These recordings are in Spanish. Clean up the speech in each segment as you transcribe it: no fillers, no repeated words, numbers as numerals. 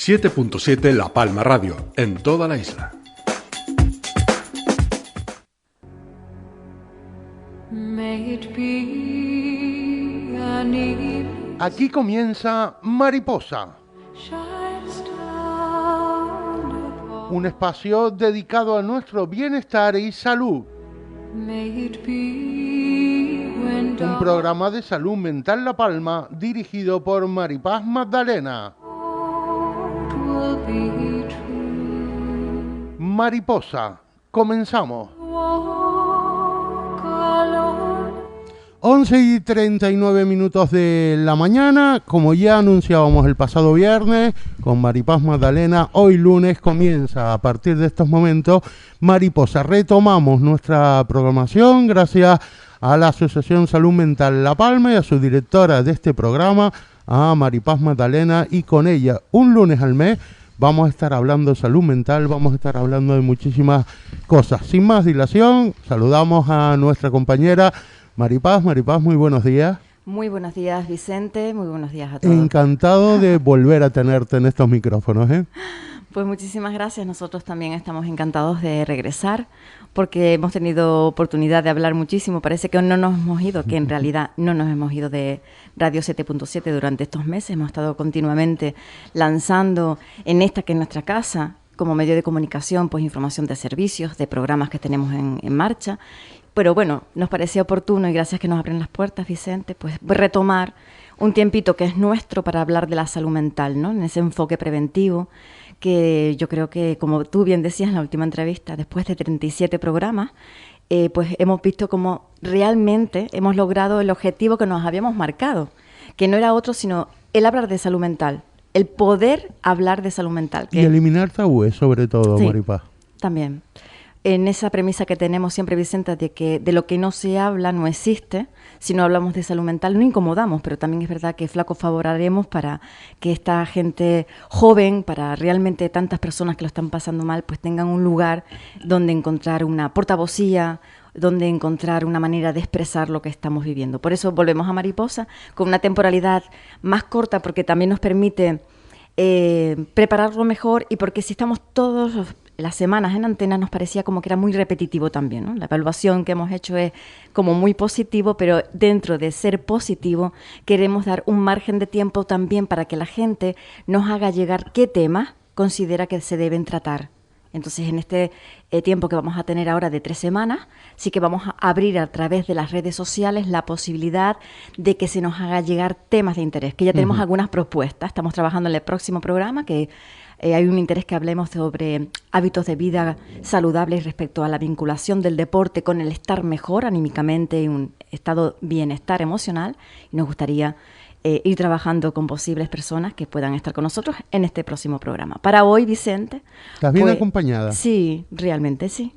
7.7 La Palma Radio, en toda la isla. Aquí comienza Mariposa, un espacio dedicado a nuestro bienestar y salud. Un programa de salud mental La Palma dirigido por Maripaz Magdalena. Mariposa, comenzamos. 11:39 de la mañana, como ya anunciábamos el pasado viernes con Maripaz Magdalena, hoy lunes comienza a partir de estos momentos Mariposa. Retomamos nuestra programación gracias a la Asociación Salud Mental La Palma y a su directora de este programa, a Maripaz Magdalena, y con ella un lunes al mes vamos a estar hablando de salud mental, vamos a estar hablando de muchísimas cosas. Sin más dilación, saludamos a nuestra compañera Maripaz. Maripaz, muy buenos días. Muy buenos días, Vicente, muy buenos días a todos. Encantado de volver a tenerte en estos micrófonos, ¿eh? Pues muchísimas gracias, nosotros también estamos encantados de regresar porque hemos tenido oportunidad de hablar muchísimo. Parece que no nos hemos ido, que en realidad no nos hemos ido de Radio 7.7 durante estos meses. Hemos estado continuamente lanzando en esta que es nuestra casa, como medio de comunicación, pues información de servicios, de programas que tenemos en marcha. Pero bueno, nos parecía oportuno, y gracias que nos abren las puertas, Vicente, pues retomar un tiempito que es nuestro para hablar de la salud mental, ¿no? En ese enfoque preventivo, que yo creo que, como tú bien decías en la última entrevista, después de 37 programas, pues hemos visto cómo realmente hemos logrado el objetivo que nos habíamos marcado, que no era otro sino el hablar de salud mental, el poder hablar de salud mental. Y eliminar tabúes, sobre todo, sí, Maripaz. También. En esa premisa que tenemos siempre, Vicente, de que de lo que no se habla no existe. Si no hablamos de salud mental, no incomodamos, pero también es verdad que flaco favor haremos para que esta gente joven, para realmente tantas personas que lo están pasando mal, pues tengan un lugar donde encontrar una portavocía, donde encontrar una manera de expresar lo que estamos viviendo. Por eso volvemos a Mariposa, con una temporalidad más corta, porque también nos permite prepararlo mejor, y porque si estamos todas las semanas en antena nos parecía como que era muy repetitivo también, ¿no? La evaluación que hemos hecho es como muy positivo, pero dentro de ser positivo queremos dar un margen de tiempo también para que la gente nos haga llegar qué temas considera que se deben tratar. Entonces, en este tiempo que vamos a tener ahora de 3 semanas, sí que vamos a abrir a través de las redes sociales la posibilidad de que se nos haga llegar temas de interés, que ya tenemos algunas propuestas. Estamos trabajando en el próximo programa, que hay un interés que hablemos sobre hábitos de vida saludables respecto a la vinculación del deporte con el estar mejor anímicamente y un estado de bienestar emocional. Y nos gustaría ir trabajando con posibles personas que puedan estar con nosotros en este próximo programa. Para hoy, Vicente... ¿Estás bien acompañada? Sí, realmente sí.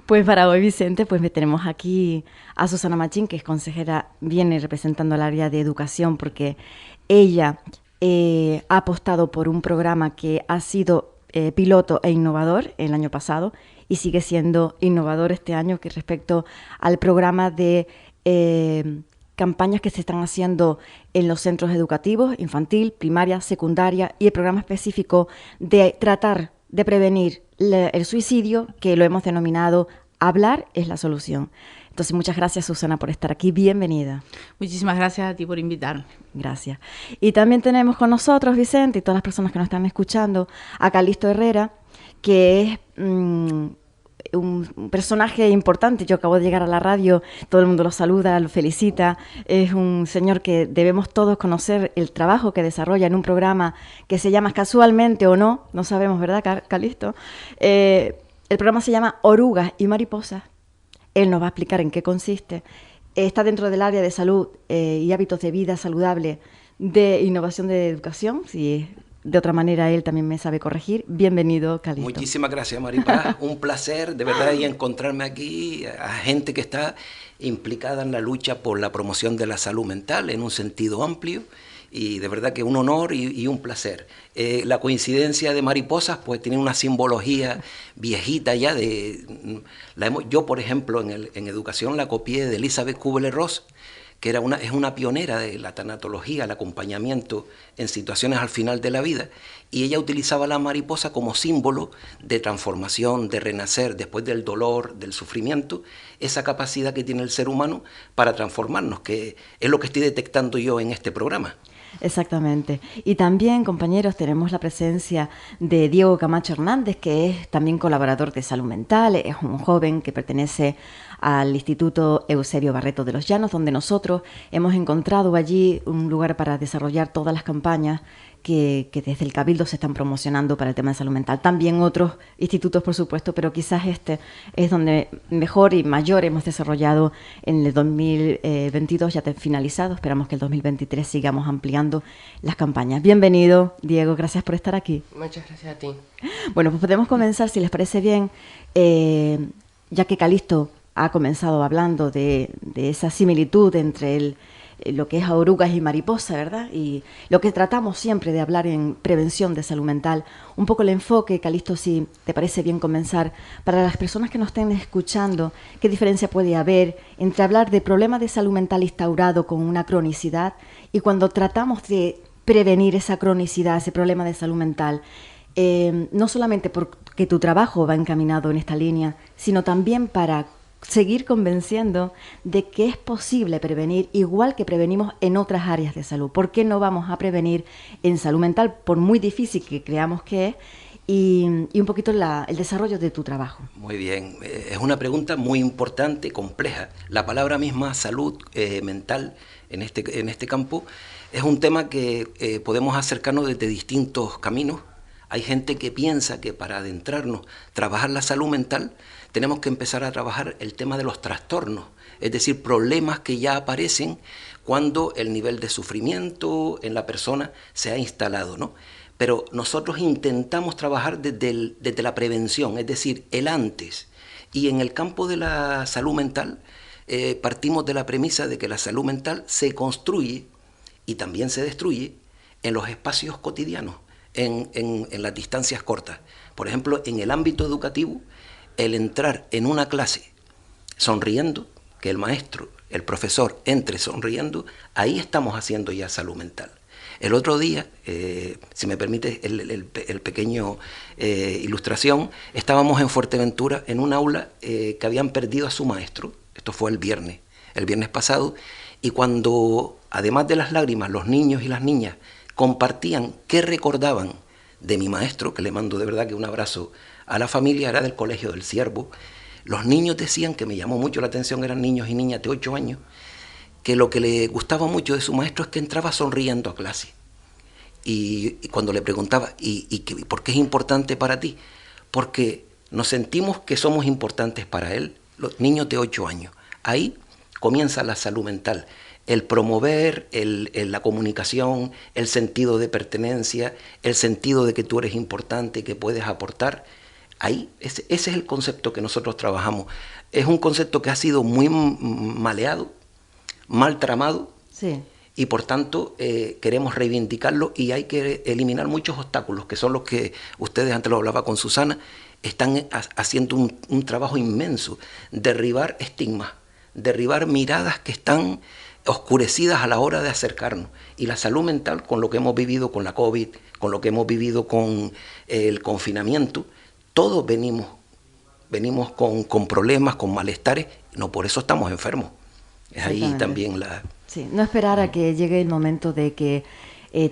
Pues para hoy, Vicente, pues tenemos aquí a Susana Machín, que es consejera, viene representando al área de educación, porque ella ha apostado por un programa que ha sido piloto e innovador el año pasado y sigue siendo innovador este año, que respecto al programa de campañas que se están haciendo en los centros educativos, infantil, primaria, secundaria, y el programa específico de tratar de prevenir el suicidio, que lo hemos denominado Hablar es la solución. Entonces, muchas gracias, Susana, por estar aquí. Bienvenida. Muchísimas gracias a ti por invitarme. Gracias. Y también tenemos con nosotros, Vicente, y todas las personas que nos están escuchando, a Calixto Herrera, que es un personaje importante. Yo acabo de llegar a la radio, todo el mundo lo saluda, lo felicita. Es un señor que debemos todos conocer el trabajo que desarrolla en un programa que se llama Casualmente o no sabemos, ¿verdad, Calixto? El programa se llama Orugas y Mariposas. Él nos va a explicar en qué consiste. Está dentro del área de salud y hábitos de vida saludable de innovación de educación. Si de otra manera él también me sabe corregir. Bienvenido, Calixto. Muchísimas gracias, Maripaz. Un placer, de verdad, y encontrarme aquí a gente que está implicada en la lucha por la promoción de la salud mental en un sentido amplio. Y de verdad que un honor y un placer. La coincidencia de mariposas pues tiene una simbología viejita ya. Yo, por ejemplo, en educación la copié de Elizabeth Kubler-Ross, que es una pionera de la tanatología, el acompañamiento en situaciones al final de la vida, y ella utilizaba la mariposa como símbolo de transformación, de renacer después del dolor, del sufrimiento, esa capacidad que tiene el ser humano para transformarnos, que es lo que estoy detectando yo en este programa. Exactamente. Y también, compañeros, tenemos la presencia de Diego Camacho Hernández, que es también colaborador de Salud Mental, es un joven que pertenece al Instituto Eusebio Barreto de los Llanos, donde nosotros hemos encontrado allí un lugar para desarrollar todas las campañas que desde el Cabildo se están promocionando para el tema de salud mental. También otros institutos, por supuesto, pero quizás este es donde mejor y mayor hemos desarrollado en el 2022, ya finalizado. Esperamos que el 2023 sigamos ampliando las campañas. Bienvenido, Diego, gracias por estar aquí. Muchas gracias a ti. Bueno, pues podemos comenzar, si les parece bien, ya que Calixto ha comenzado hablando de esa similitud entre lo que es orugas y mariposa, ¿verdad? Y lo que tratamos siempre de hablar en prevención de salud mental. Un poco el enfoque, Calixto, si te parece bien comenzar, para las personas que nos estén escuchando, ¿qué diferencia puede haber entre hablar de problemas de salud mental instaurado con una cronicidad y cuando tratamos de prevenir esa cronicidad, ese problema de salud mental? No solamente porque tu trabajo va encaminado en esta línea, sino también para seguir convenciendo de que es posible prevenir igual que prevenimos en otras áreas de salud. ¿Por qué no vamos a prevenir en salud mental, por muy difícil que creamos que es, y un poquito el desarrollo de tu trabajo? Muy bien, es una pregunta muy importante, compleja. La palabra misma salud mental en este campo es un tema que podemos acercarnos desde distintos caminos. Hay gente que piensa que para adentrarnos, trabajar la salud mental, tenemos que empezar a trabajar el tema de los trastornos, es decir, problemas que ya aparecen cuando el nivel de sufrimiento en la persona se ha instalado, ¿no? Pero nosotros intentamos trabajar desde la prevención, es decir, el antes. Y en el campo de la salud mental partimos de la premisa de que la salud mental se construye y también se destruye en los espacios cotidianos, en las distancias cortas. Por ejemplo, en el ámbito educativo, el entrar en una clase sonriendo, que el maestro, el profesor entre sonriendo, ahí estamos haciendo ya salud mental. El otro día, si me permite el pequeño ilustración, estábamos en Fuerteventura en un aula que habían perdido a su maestro. Esto fue el viernes pasado, y cuando, además de las lágrimas, los niños y las niñas compartían qué recordaban de mi maestro, que le mando de verdad que un abrazo a la familia, era del Colegio del Ciervo, los niños decían, que me llamó mucho la atención, eran niños y niñas de 8 años, que lo que le gustaba mucho de su maestro es que entraba sonriendo a clase. Y cuando le preguntaba, ¿y por qué es importante para ti? Porque nos sentimos que somos importantes para él, los niños de 8 años. Ahí comienza la salud mental. El promover la comunicación, el sentido de pertenencia, el sentido de que tú eres importante y que puedes aportar. Ahí, ese es el concepto que nosotros trabajamos. Es un concepto que ha sido muy maleado, mal tramado, sí. Y por tanto queremos reivindicarlo y hay que eliminar muchos obstáculos, que son los que ustedes, antes lo hablaba con Susana, están haciendo un trabajo inmenso, derribar estigmas, derribar miradas que están oscurecidas a la hora de acercarnos. Y la salud mental, con lo que hemos vivido con la COVID, con lo que hemos vivido con el confinamiento, todos venimos con problemas, con malestares, no por eso estamos enfermos. Es ahí también la... Sí, no esperar a que llegue el momento de que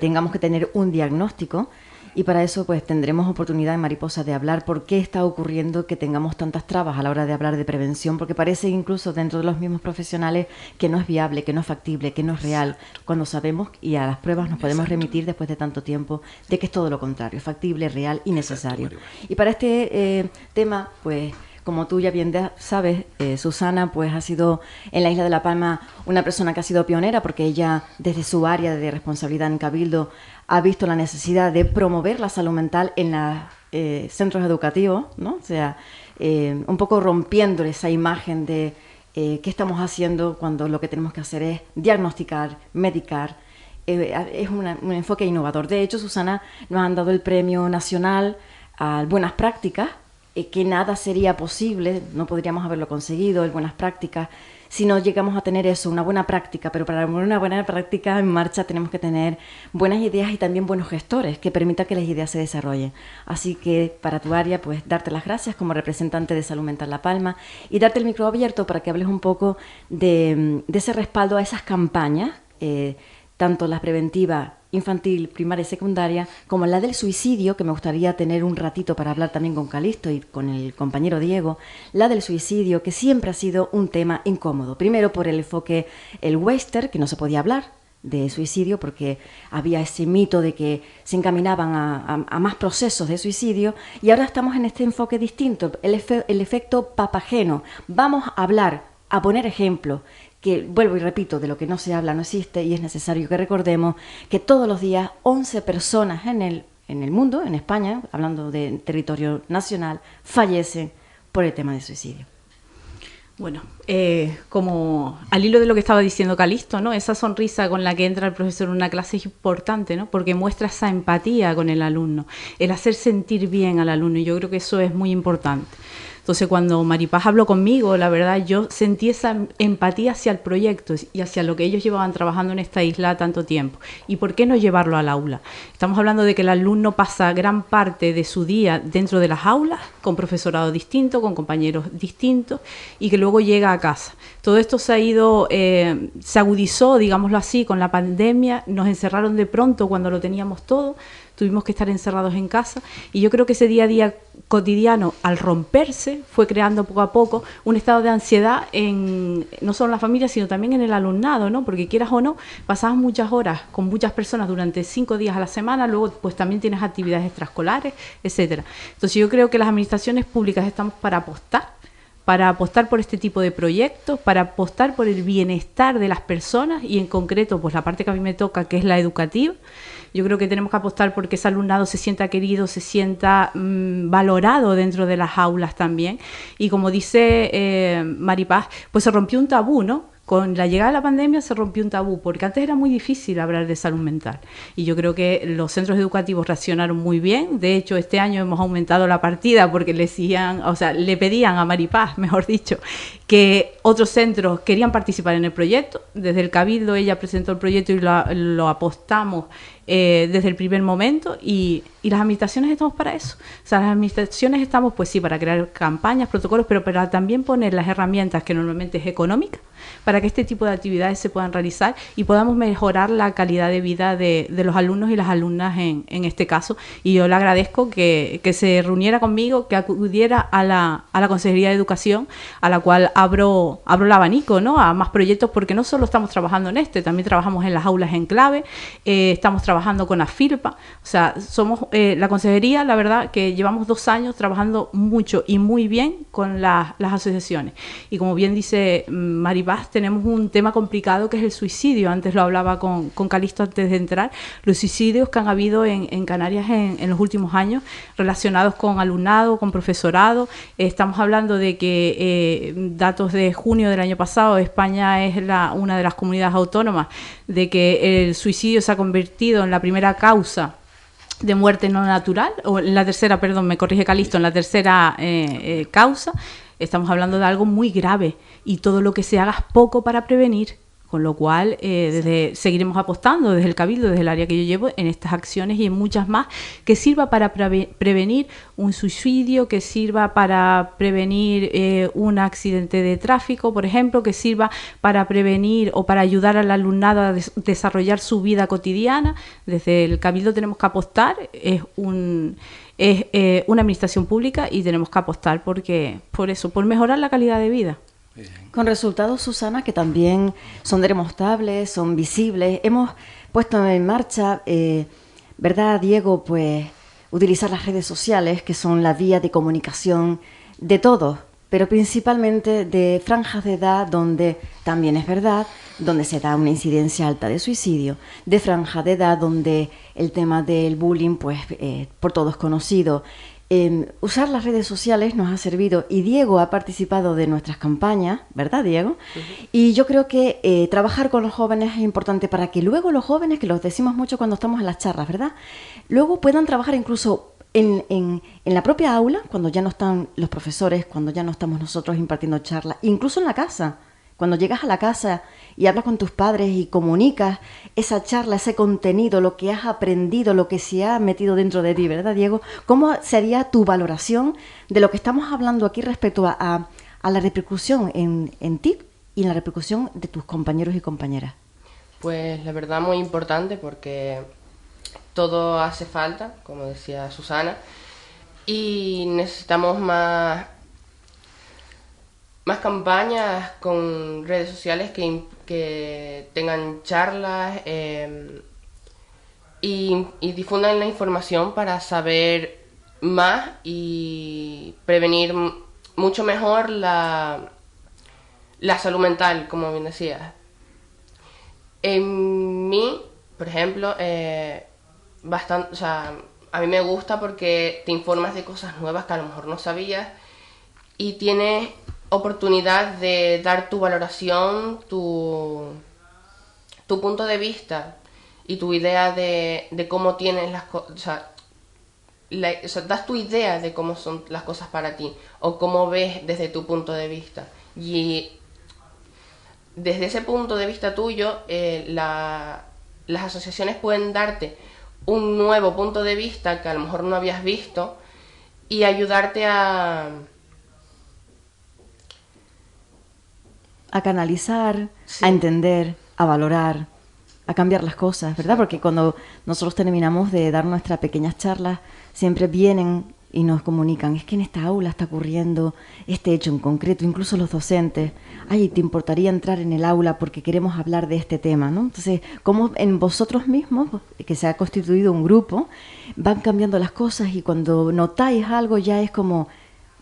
tengamos que tener un diagnóstico, y para eso pues tendremos oportunidad en Mariposa de hablar por qué está ocurriendo que tengamos tantas trabas a la hora de hablar de prevención, porque parece incluso dentro de los mismos profesionales que no es viable, que no es factible, que no es real, cuando sabemos y a las pruebas nos podemos remitir después de tanto tiempo de que es todo lo contrario, es factible, real y necesario. Y para este tema, pues como tú ya bien sabes, Susana pues ha sido en la isla de La Palma una persona que ha sido pionera, porque ella desde su área de responsabilidad en Cabildo ha visto la necesidad de promover la salud mental en los centros educativos, ¿no? O sea, un poco rompiendo esa imagen de qué estamos haciendo cuando lo que tenemos que hacer es diagnosticar, medicar. Es un enfoque innovador. De hecho, Susana, nos han dado el Premio Nacional a Buenas Prácticas, que nada sería posible, no podríamos haberlo conseguido, en Buenas Prácticas, si no llegamos a tener eso, una buena práctica. Pero para una buena práctica en marcha tenemos que tener buenas ideas y también buenos gestores que permitan que las ideas se desarrollen. Así que para tu área, pues darte las gracias como representante de Salud Mental La Palma y darte el micro abierto para que hables un poco de ese respaldo a esas campañas, tanto las preventivas infantil, primaria y secundaria, como la del suicidio, que me gustaría tener un ratito para hablar también con Calixto y con el compañero Diego, la del suicidio, que siempre ha sido un tema incómodo. Primero por el enfoque, el western, que no se podía hablar de suicidio porque había ese mito de que se encaminaban a más procesos de suicidio, y ahora estamos en este enfoque distinto, el efecto papageno. Vamos a hablar, a poner ejemplos, que vuelvo y repito, de lo que no se habla no existe, y es necesario que recordemos que todos los días 11 personas en el mundo, en España, hablando de territorio nacional, fallecen por el tema de suicidio. Bueno, como al hilo de lo que estaba diciendo Calixto, ¿no? Esa sonrisa con la que entra el profesor en una clase es importante, ¿no? Porque muestra esa empatía con el alumno, el hacer sentir bien al alumno, y yo creo que eso es muy importante. Entonces, cuando Maripaz habló conmigo, la verdad, yo sentí esa empatía hacia el proyecto y hacia lo que ellos llevaban trabajando en esta isla tanto tiempo. ¿Y por qué no llevarlo al aula? Estamos hablando de que el alumno pasa gran parte de su día dentro de las aulas, con profesorado distinto, con compañeros distintos, y que luego llega a casa. Todo esto se ha ido, se agudizó, digámoslo así, con la pandemia. Nos encerraron de pronto cuando lo teníamos todo. Tuvimos que estar encerrados en casa, y yo creo que ese día a día cotidiano, al romperse, fue creando poco a poco un estado de ansiedad no solo en la familia, sino también en el alumnado, ¿no? Porque quieras o no, pasabas muchas horas con muchas personas durante 5 días a la semana, luego pues también tienes actividades extraescolares, etcétera. Entonces yo creo que las administraciones públicas estamos para apostar por este tipo de proyectos, para apostar por el bienestar de las personas, y en concreto pues la parte que a mí me toca, que es la educativa. Yo creo que tenemos que apostar porque ese alumnado se sienta querido, se sienta valorado dentro de las aulas también. Y como dice Maripaz, pues se rompió un tabú, ¿no? Con la llegada de la pandemia se rompió un tabú, porque antes era muy difícil hablar de salud mental. Y yo creo que los centros educativos reaccionaron muy bien. De hecho, este año hemos aumentado la partida porque le pedían a Maripaz, mejor dicho, que otros centros querían participar en el proyecto. Desde el Cabildo ella presentó el proyecto y lo apostamos desde el primer momento, y las administraciones estamos para eso. O sea, las administraciones estamos, pues sí, para crear campañas, protocolos, pero para también poner las herramientas, que normalmente es económica, para que este tipo de actividades se puedan realizar y podamos mejorar la calidad de vida de los alumnos y las alumnas en este caso. Y yo le agradezco que se reuniera conmigo, que acudiera a la Consejería de Educación, a la cual abro el abanico, ¿no? A más proyectos, porque no solo estamos trabajando en también trabajamos en las aulas en clave, estamos trabajando con AFIRPA. O sea, somos la consejería, la verdad que llevamos 2 años trabajando mucho y muy bien con las asociaciones. Y como bien dice Maripaz, tenemos un tema complicado que es el suicidio. Antes lo hablaba con Calixto antes de entrar, los suicidios que han habido en Canarias en los últimos años, relacionados con alumnado, con profesorado. Estamos hablando de que datos de junio del año pasado, España es una de las comunidades autónomas de que el suicidio se ha convertido en la primera causa de muerte no natural, o en la tercera, perdón, me corrige Calixto, en la tercera causa. Estamos hablando de algo muy grave, y todo lo que se haga es poco para prevenir. Con lo cual, seguiremos apostando desde el Cabildo, desde el área que yo llevo, en estas acciones y en muchas más, que sirva para prevenir un suicidio, que sirva para prevenir un accidente de tráfico, por ejemplo, que sirva para prevenir o para ayudar al alumnado a desarrollar su vida cotidiana. Desde el Cabildo tenemos que apostar, es una administración pública, y tenemos que apostar por mejorar la calidad de vida. Con resultados, Susana, que también son demostrables, son visibles. Hemos puesto en marcha, ¿verdad, Diego? Pues utilizar las redes sociales, que son la vía de comunicación de todos, pero principalmente de franjas de edad donde, también es verdad, donde se da una incidencia alta de suicidio, de franja de edad donde el tema del bullying, pues por todos conocido. Usar las redes sociales nos ha servido, y Diego ha participado de nuestras campañas, ¿verdad, Diego? Uh-huh. Y yo creo que trabajar con los jóvenes es importante para que luego los jóvenes, que los decimos mucho cuando estamos en las charlas, ¿verdad? Luego puedan trabajar incluso en la propia aula, cuando ya no están los profesores, cuando ya no estamos nosotros impartiendo charlas, incluso en la casa. Cuando llegas a la casa y hablas con tus padres y comunicas esa charla, ese contenido, lo que has aprendido, lo que se ha metido dentro de ti, ¿verdad, Diego? ¿Cómo sería tu valoración de lo que estamos hablando aquí respecto a la repercusión en ti y en la repercusión de tus compañeros y compañeras? Pues la verdad muy importante, porque todo hace falta, como decía Susana, y necesitamos más campañas con redes sociales que tengan charlas y difundan la información para saber más y prevenir mucho mejor la salud mental, como bien decías. En mí, por ejemplo, bastante, o sea, a mí me gusta porque te informas de cosas nuevas que a lo mejor no sabías y tienes oportunidad de dar tu valoración, tu punto de vista y tu idea de cómo tienes las cosas, o sea, das tu idea de cómo son las cosas para ti o cómo ves desde tu punto de vista. Y desde ese punto de vista tuyo, las asociaciones pueden darte un nuevo punto de vista que a lo mejor no habías visto y ayudarte a canalizar, sí, a entender, a valorar, a cambiar las cosas, ¿verdad? Porque cuando nosotros terminamos de dar nuestras pequeñas charlas, siempre vienen y nos comunican, es que en esta aula está ocurriendo este hecho en concreto, incluso los docentes, ay, ¿te importaría entrar en el aula porque queremos hablar de este tema, ¿no? Entonces, como en vosotros mismos, que se ha constituido un grupo, van cambiando las cosas y cuando notáis algo ya es como,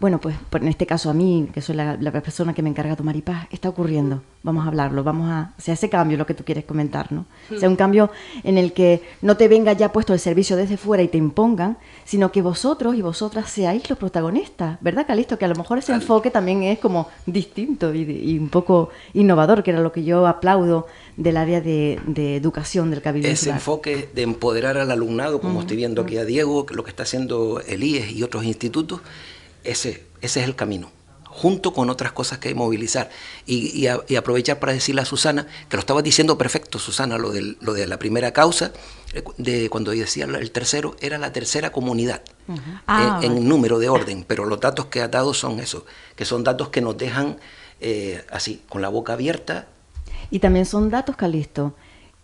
bueno, pues en este caso a mí, que soy la persona que me encarga de tomar y paz, está ocurriendo, vamos a hablarlo, o sea, ese cambio, lo que tú quieres comentar, ¿no? O sea, un cambio en el que no te venga ya puesto el servicio desde fuera y te impongan, sino que vosotros y vosotras seáis los protagonistas, ¿verdad, Calixto? Que a lo mejor ese enfoque también es como distinto y un poco innovador, que era lo que yo aplaudo del área de educación del Cabildo Ese Insular. enfoque de empoderar al alumnado, como estoy viendo aquí a Diego, lo que está haciendo el IES y otros institutos, ese es el camino, junto con otras cosas que hay que movilizar. Y aprovechar para decirle a Susana, que lo estabas diciendo perfecto, Susana, lo de la primera causa, de cuando decía el tercero, era la tercera comunidad, en número de orden, pero los datos que ha dado son eso, que son datos que nos dejan así, con la boca abierta. Y también son datos, Calixto,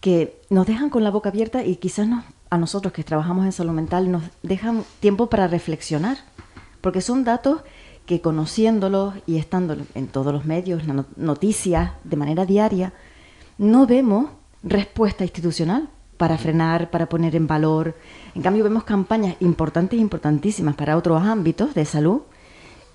que nos dejan con la boca abierta y quizás a nosotros que trabajamos en salud mental nos dejan tiempo para reflexionar. Porque son datos que conociéndolos y estando en todos los medios, en las noticias, de manera diaria, no vemos respuesta institucional para frenar, para poner en valor. En cambio, vemos campañas importantes e importantísimas para otros ámbitos de salud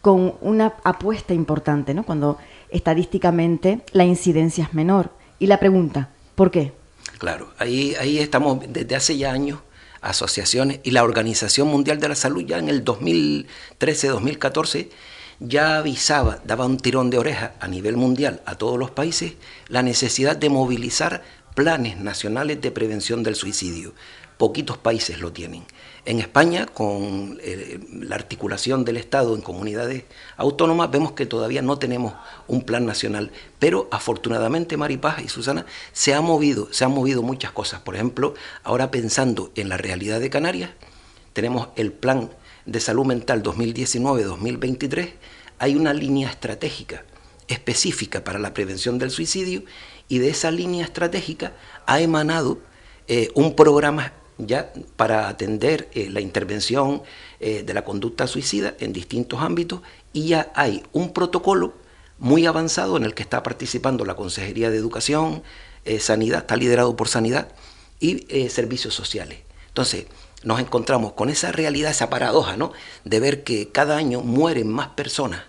con una apuesta importante, ¿no? Cuando estadísticamente la incidencia es menor. Y la pregunta, ¿por qué? Claro, ahí estamos desde hace ya años, asociaciones y la Organización Mundial de la Salud ya en el 2013-2014 ya avisaba, daba un tirón de oreja a nivel mundial a todos los países la necesidad de movilizar planes nacionales de prevención del suicidio. Poquitos países lo tienen. En España, con la articulación del Estado en comunidades autónomas, vemos que todavía no tenemos un plan nacional, pero afortunadamente, Maripaz y Susana, se han movido muchas cosas. Por ejemplo, ahora pensando en la realidad de Canarias, tenemos el Plan de Salud Mental 2019-2023, hay una línea estratégica específica para la prevención del suicidio y de esa línea estratégica ha emanado un programa ya para atender la intervención de la conducta suicida en distintos ámbitos y ya hay un protocolo muy avanzado en el que está participando la Consejería de Educación, Sanidad, está liderado por Sanidad y Servicios Sociales. Entonces nos encontramos con esa realidad, esa paradoja, ¿no?, de ver que cada año mueren más personas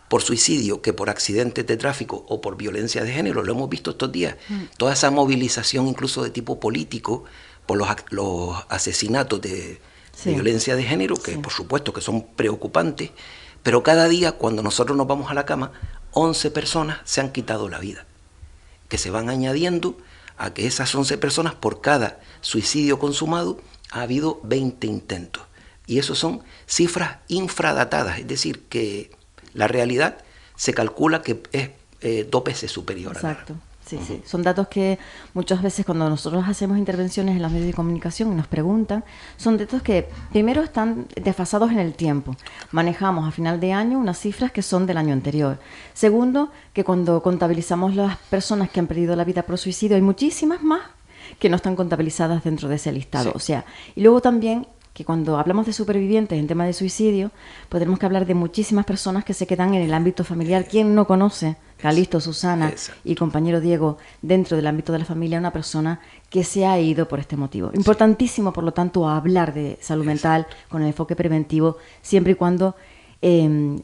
por suicidio que por accidentes de tráfico o por violencia de género. Lo hemos visto estos días. Toda esa movilización incluso de tipo político por los asesinatos de violencia de género, que por supuesto que son preocupantes, pero cada día cuando nosotros nos vamos a la cama, 11 personas se han quitado la vida, que se van añadiendo a que esas 11 personas, por cada suicidio consumado, ha habido 20 intentos. Y eso son cifras infradatadas, es decir, que la realidad se calcula que es 2 veces superior. Exacto. Sí, sí. Son datos que muchas veces cuando nosotros hacemos intervenciones en los medios de comunicación y nos preguntan, son datos que primero están desfasados en el tiempo. Manejamos a final de año unas cifras que son del año anterior. Segundo, que cuando contabilizamos las personas que han perdido la vida por suicidio, hay muchísimas más que no están contabilizadas dentro de ese listado. Sí. O sea, y luego también que cuando hablamos de supervivientes en tema de suicidio, pues tenemos que hablar de muchísimas personas que se quedan en el ámbito familiar. ¿Quién no conoce, Calixto, Susana y compañero Diego, dentro del ámbito de la familia, una persona que se ha ido por este motivo? Importantísimo, por lo tanto, hablar de salud mental con el enfoque preventivo, siempre y cuando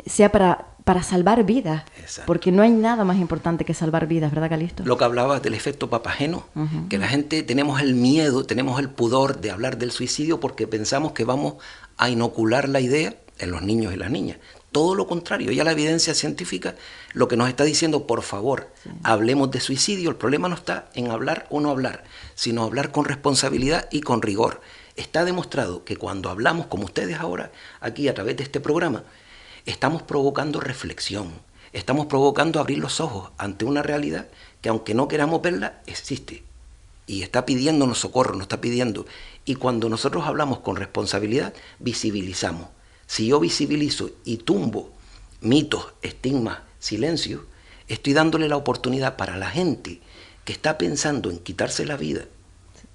sea para salvar vidas, porque no hay nada más importante que salvar vidas, ¿verdad, Calixto? Lo que hablabas del efecto papageno, que la gente tenemos el miedo, tenemos el pudor de hablar del suicidio porque pensamos que vamos a inocular la idea en los niños y las niñas. Todo lo contrario, ya la evidencia científica lo que nos está diciendo, por favor, hablemos de suicidio. El problema no está en hablar o no hablar, sino hablar con responsabilidad y con rigor. Está demostrado que cuando hablamos, como ustedes ahora, aquí a través de este programa, estamos provocando reflexión, estamos provocando abrir los ojos ante una realidad que, aunque no queramos verla, existe y está pidiéndonos socorro, nos está pidiendo. Y cuando nosotros hablamos con responsabilidad, visibilizamos. Si yo visibilizo y tumbo mitos, estigmas, silencios, estoy dándole la oportunidad para la gente que está pensando en quitarse la vida,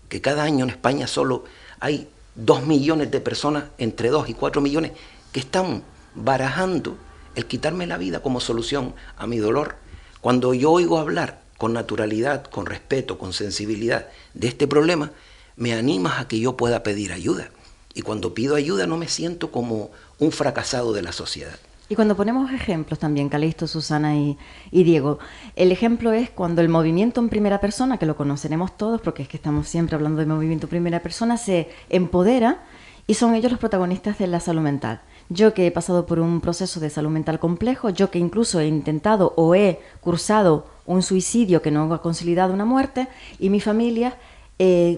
que cada año en España solo hay 2 millones de personas, entre 2 y 4 millones, que están barajando el quitarme la vida como solución a mi dolor. Cuando yo oigo hablar con naturalidad, con respeto, con sensibilidad de este problema, me animas a que yo pueda pedir ayuda. Y cuando pido ayuda no me siento como un fracasado de la sociedad. Y cuando ponemos ejemplos también, Calixto, Susana y Diego, el ejemplo es cuando el movimiento en primera persona, que lo conoceremos todos porque es que estamos siempre hablando de movimiento en primera persona, se empodera y son ellos los protagonistas de la salud mental. Yo que he pasado por un proceso de salud mental complejo, yo que incluso he intentado o he cursado un suicidio que no ha consolidado una muerte, y mi familia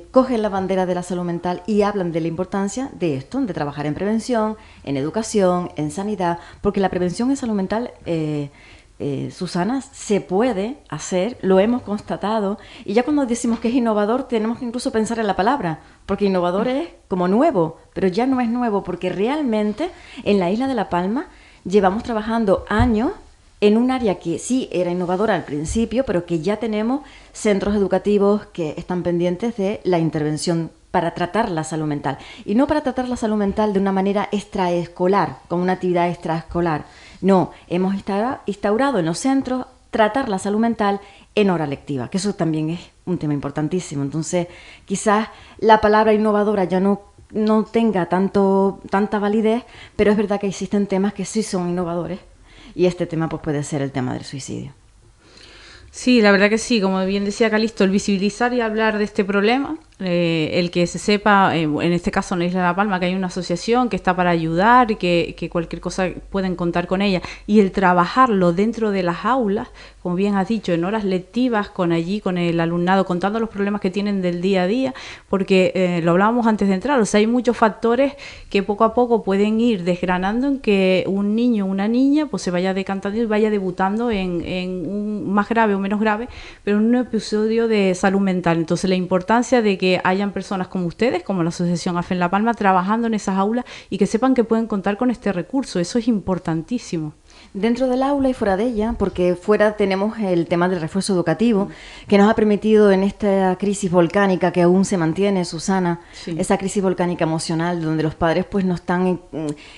cogen la bandera de la salud mental y hablan de la importancia de esto, de trabajar en prevención, en educación, en sanidad, porque la prevención en salud mental, Susana, se puede hacer, lo hemos constatado, y ya cuando decimos que es innovador tenemos que incluso pensar en la palabra, porque innovador es como nuevo, pero ya no es nuevo, porque realmente en la isla de La Palma llevamos trabajando años en un área que sí era innovadora al principio, pero que ya tenemos centros educativos que están pendientes de la intervención para tratar la salud mental. Y no para tratar la salud mental de una manera extraescolar, como una actividad extraescolar. No, hemos instaurado en los centros tratar la salud mental en hora lectiva, que eso también es un tema importantísimo. Entonces, quizás la palabra innovadora ya no tenga tanta validez, pero es verdad que existen temas que sí son innovadores. Y este tema pues puede ser el tema del suicidio. Sí, la verdad que sí, como bien decía Calixto, el visibilizar y hablar de este problema, el que se sepa, en este caso en la Isla de La Palma, que hay una asociación que está para ayudar y que cualquier cosa pueden contar con ella, y el trabajarlo dentro de las aulas, como bien has dicho, en horas lectivas, con el alumnado, contando los problemas que tienen del día a día, porque lo hablábamos antes de entrar, o sea, hay muchos factores que poco a poco pueden ir desgranando en que un niño o una niña pues se vaya decantando y vaya debutando en un más grave o menos grave, pero en un episodio de salud mental. Entonces la importancia de que hayan personas como ustedes, como la Asociación AFE en La Palma, trabajando en esas aulas y que sepan que pueden contar con este recurso, eso es importantísimo. Dentro del aula y fuera de ella, porque fuera tenemos el tema del refuerzo educativo, que nos ha permitido en esta crisis volcánica que aún se mantiene, Susana, esa crisis volcánica emocional, donde los padres pues no están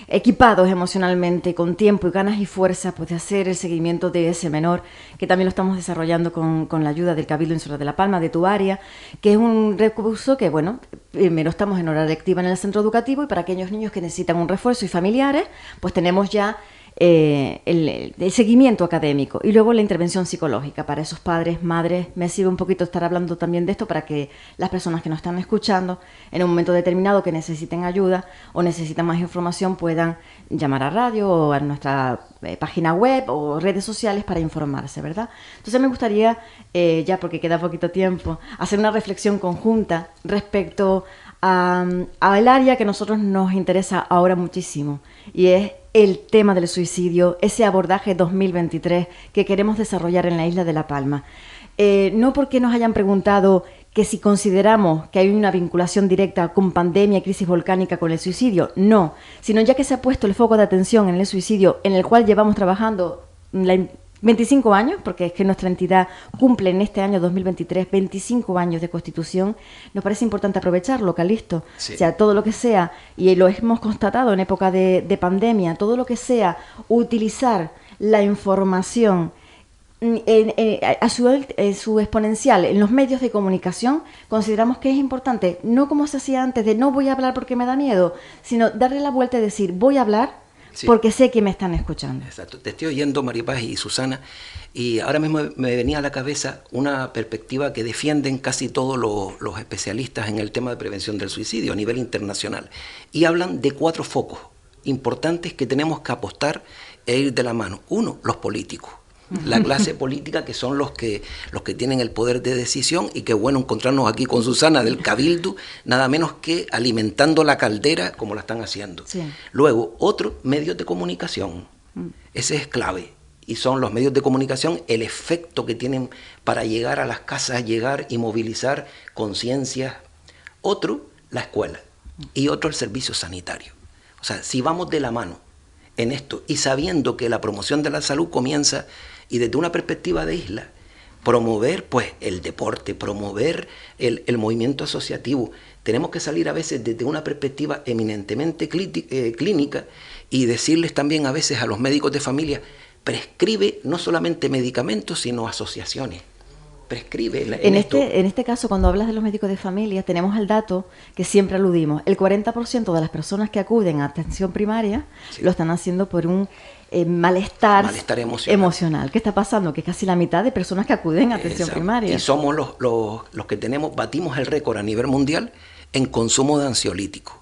equipados emocionalmente, con tiempo y ganas y fuerza pues de hacer el seguimiento de ese menor, que también lo estamos desarrollando con la ayuda del Cabildo Insular de La Palma, de tu área, que es un recurso que, bueno, primero estamos en hora lectiva en el centro educativo, y para aquellos niños que necesitan un refuerzo y familiares, pues tenemos ya el seguimiento académico y luego la intervención psicológica para esos padres, madres. Me sirve un poquito estar hablando también de esto para que las personas que nos están escuchando en un momento determinado que necesiten ayuda o necesitan más información puedan llamar a radio o a nuestra página web o redes sociales para informarse, ¿verdad? Entonces me gustaría, ya porque queda poquito tiempo, hacer una reflexión conjunta respecto al área que a nosotros nos interesa ahora muchísimo, y es el tema del suicidio, ese abordaje 2023 que queremos desarrollar en la isla de La Palma. No porque nos hayan preguntado que si consideramos que hay una vinculación directa con pandemia y crisis volcánica con el suicidio, no, sino ya que se ha puesto el foco de atención en el suicidio, en el cual llevamos trabajando 25 años, porque es que nuestra entidad cumple en este año 2023 25 años de constitución, nos parece importante aprovecharlo, Calixto. Sí. O sea, todo lo que sea, y lo hemos constatado en época de pandemia, todo lo que sea utilizar la información a su exponencial en los medios de comunicación, consideramos que es importante, no como se hacía antes de no voy a hablar porque me da miedo, sino darle la vuelta y decir voy a hablar porque sé que me están escuchando. Exacto. Te estoy oyendo, Maripaz y Susana, y ahora mismo me venía a la cabeza una perspectiva que defienden casi todos los especialistas en el tema de prevención del suicidio a nivel internacional, y hablan de 4 focos importantes que tenemos que apostar e ir de la mano. Uno, los políticos. La clase política, que son los que tienen el poder de decisión, y qué bueno encontrarnos aquí con Susana del Cabildo, nada menos que alimentando la caldera como la están haciendo. Sí. Luego, otro, medios de comunicación. Ese es clave. Y son los medios de comunicación el efecto que tienen para llegar a las casas, llegar y movilizar conciencias. Otro, la escuela. Y otro, el servicio sanitario. O sea, si vamos de la mano en esto y sabiendo que la promoción de la salud comienza, y desde una perspectiva de isla, promover pues el deporte, promover el movimiento asociativo. Tenemos que salir a veces desde una perspectiva eminentemente clínica, y decirles también a veces a los médicos de familia, prescribe no solamente medicamentos, sino asociaciones. Prescribe en este caso, cuando hablas de los médicos de familia, tenemos el dato que siempre aludimos. El 40% de las personas que acuden a atención primaria lo están haciendo por un malestar emocional. ¿Qué está pasando? Que casi la mitad de personas que acuden a atención primaria. Y somos los que batimos el récord a nivel mundial en consumo de ansiolíticos.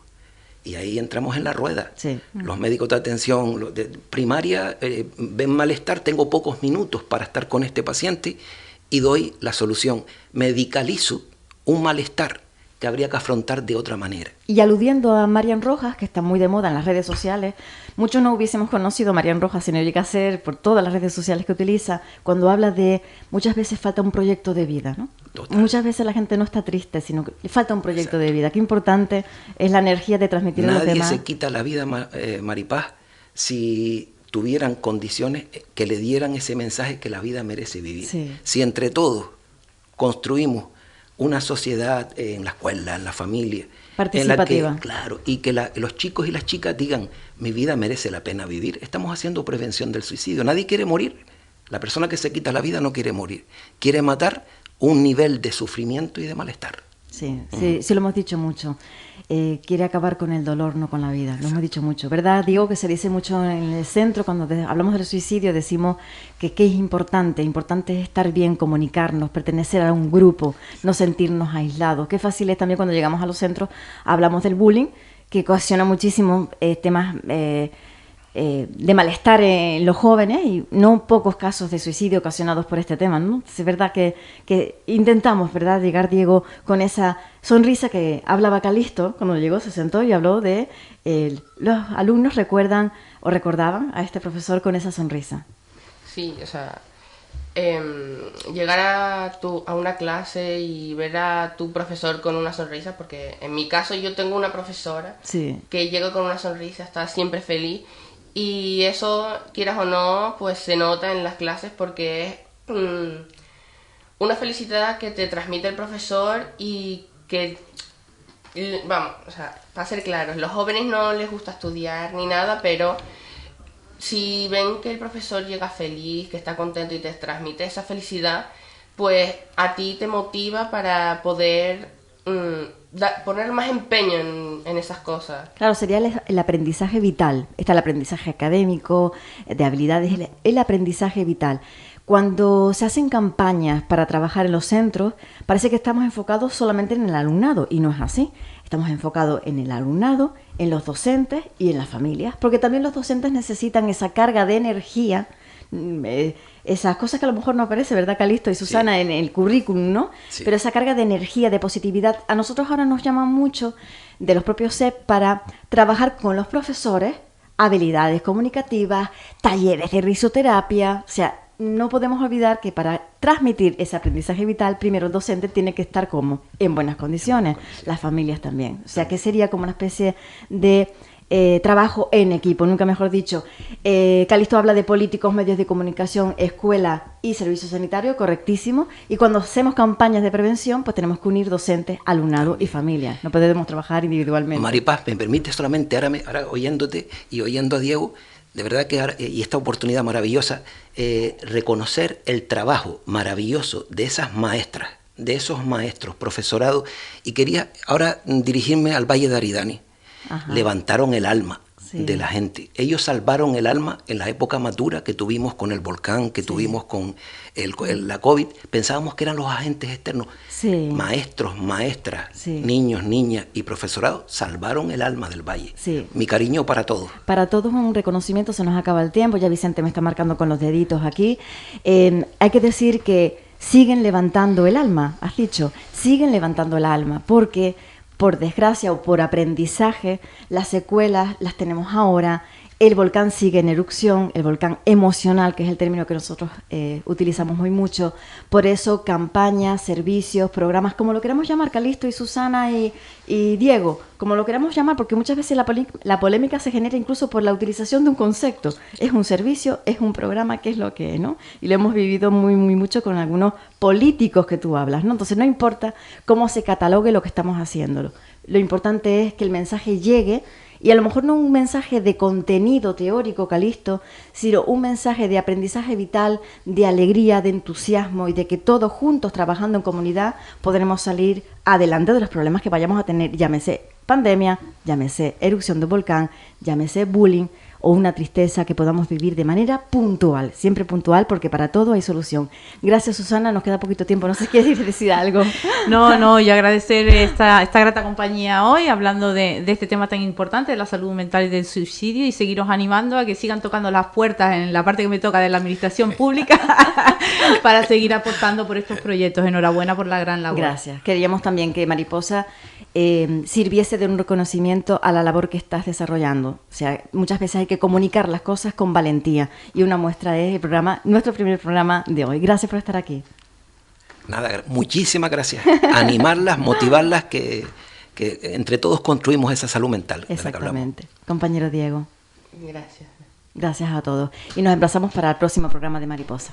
Y ahí entramos en la rueda. Sí. Los médicos de atención primaria ven malestar, tengo pocos minutos para estar con este paciente, y doy la solución. Medicalizo un malestar que habría que afrontar de otra manera. Y aludiendo a Marian Rojas, que está muy de moda en las redes sociales, muchos no hubiésemos conocido a Marian Rojas si no llega a ser por todas las redes sociales que utiliza, cuando habla de muchas veces falta un proyecto de vida, ¿no? Total. Muchas veces la gente no está triste, sino que le falta un proyecto de vida. Qué importante es la energía de transmitir a los demás. Nadie se quita la vida, Maripaz, si tuvieran condiciones que le dieran ese mensaje que la vida merece vivir. Sí. Si entre todos construimos una sociedad en la escuela, en la familia, participativa, en la que, claro, y que los chicos y las chicas digan, mi vida merece la pena vivir, estamos haciendo prevención del suicidio. Nadie quiere morir. La persona que se quita la vida no quiere morir, quiere matar un nivel de sufrimiento y de malestar. Sí, lo hemos dicho mucho. Quiere acabar con el dolor, no con la vida. Lo hemos dicho mucho, ¿verdad? Digo que se dice mucho en el centro, cuando hablamos del suicidio, decimos que es importante es estar bien, comunicarnos, pertenecer a un grupo, no sentirnos aislados. Qué fácil es también cuando llegamos a los centros, hablamos del bullying, que ocasiona muchísimos temas de malestar en los jóvenes, y no pocos casos de suicidio ocasionados por este tema, ¿no? Es verdad que intentamos, ¿verdad?, llegar, Diego, con esa sonrisa que hablaba Calixto cuando llegó, se sentó y habló de los alumnos recuerdan o recordaban a este profesor con esa sonrisa. Sí, o sea, llegar a una clase y ver a tu profesor con una sonrisa, porque en mi caso yo tengo una profesora que llega con una sonrisa, está siempre feliz. Y eso, quieras o no, pues se nota en las clases, porque es una felicidad que te transmite el profesor, y que, vamos, o sea, para ser claros, los jóvenes no les gusta estudiar ni nada, pero si ven que el profesor llega feliz, que está contento y te transmite esa felicidad, pues a ti te motiva para poder poner más empeño en esas cosas. Claro, sería el aprendizaje vital. Está el aprendizaje académico, de habilidades, el aprendizaje vital. Cuando se hacen campañas para trabajar en los centros, parece que estamos enfocados solamente en el alumnado, y no es así. Estamos enfocados en el alumnado, en los docentes y en las familias, porque también los docentes necesitan esa carga de energía, esas cosas que a lo mejor no aparece, ¿verdad, Calixto y Susana, en el currículum, ¿no? Sí. Pero esa carga de energía, de positividad, a nosotros ahora nos llaman mucho de los propios CEP para trabajar con los profesores habilidades comunicativas, talleres de risoterapia. O sea, no podemos olvidar que para transmitir ese aprendizaje vital, primero el docente tiene que estar como en buenas condiciones, las familias también. O sea, que sería como una especie de trabajo en equipo, nunca mejor dicho. Calixto habla de políticos, medios de comunicación, escuela y servicio sanitario, correctísimo. Y cuando hacemos campañas de prevención, pues tenemos que unir docentes, alumnado y familia. No podemos trabajar individualmente. Maripaz, me permite solamente, ahora oyéndote y oyendo a Diego, de verdad que ahora, y esta oportunidad maravillosa, reconocer el trabajo maravilloso de esas maestras, de esos maestros, profesorado, y quería ahora dirigirme al Valle de Aridane. Ajá. Levantaron el alma de la gente. Ellos salvaron el alma en la época más dura que tuvimos con el volcán, que tuvimos con la COVID. Pensábamos que eran los agentes externos. Maestros, maestras, niños, niñas y profesorado salvaron el alma del Valle. Mi cariño para todos. Para todos un reconocimiento, se nos acaba el tiempo. Ya Vicente me está marcando con los deditos aquí. Hay que decir que siguen levantando el alma, has dicho. Siguen levantando el alma porque, por desgracia o por aprendizaje, las secuelas las tenemos ahora. El volcán sigue en erupción, el volcán emocional, que es el término que nosotros utilizamos muy mucho. Por eso, campañas, servicios, programas, como lo queramos llamar, Calixto y Susana y Diego, como lo queramos llamar, porque muchas veces la polémica se genera incluso por la utilización de un concepto. Es un servicio, es un programa, ¿qué es lo que es, no? Y lo hemos vivido muy mucho con algunos políticos que tú hablas, ¿no? Entonces, no importa cómo se catalogue lo que estamos haciéndolo. Lo importante es que el mensaje llegue. Y a lo mejor no un mensaje de contenido teórico, Calixto, sino un mensaje de aprendizaje vital, de alegría, de entusiasmo y de que todos juntos, trabajando en comunidad, podremos salir adelante de los problemas que vayamos a tener, llámese pandemia, llámese erupción de volcán, llámese bullying o una tristeza que podamos vivir de manera puntual, siempre puntual, porque para todo hay solución. Gracias, Susana, nos queda poquito tiempo, no sé si quieres decir algo. No, y agradecer esta grata compañía hoy, hablando de este tema tan importante, de la salud mental y del suicidio, y seguiros animando a que sigan tocando las puertas en la parte que me toca de la administración pública para seguir apostando por estos proyectos. Enhorabuena por la gran labor. Gracias. Queríamos también que Mariposa sirviese de un reconocimiento a la labor que estás desarrollando. O sea, muchas veces hay que comunicar las cosas con valentía, y una muestra es el programa, nuestro primer programa de hoy. Gracias por estar aquí. Nada, muchísimas gracias. Animarlas, motivarlas, que entre todos construimos esa salud mental. Exactamente. Compañero Diego. Gracias. Gracias a todos. Y nos emplazamos para el próximo programa de Mariposa.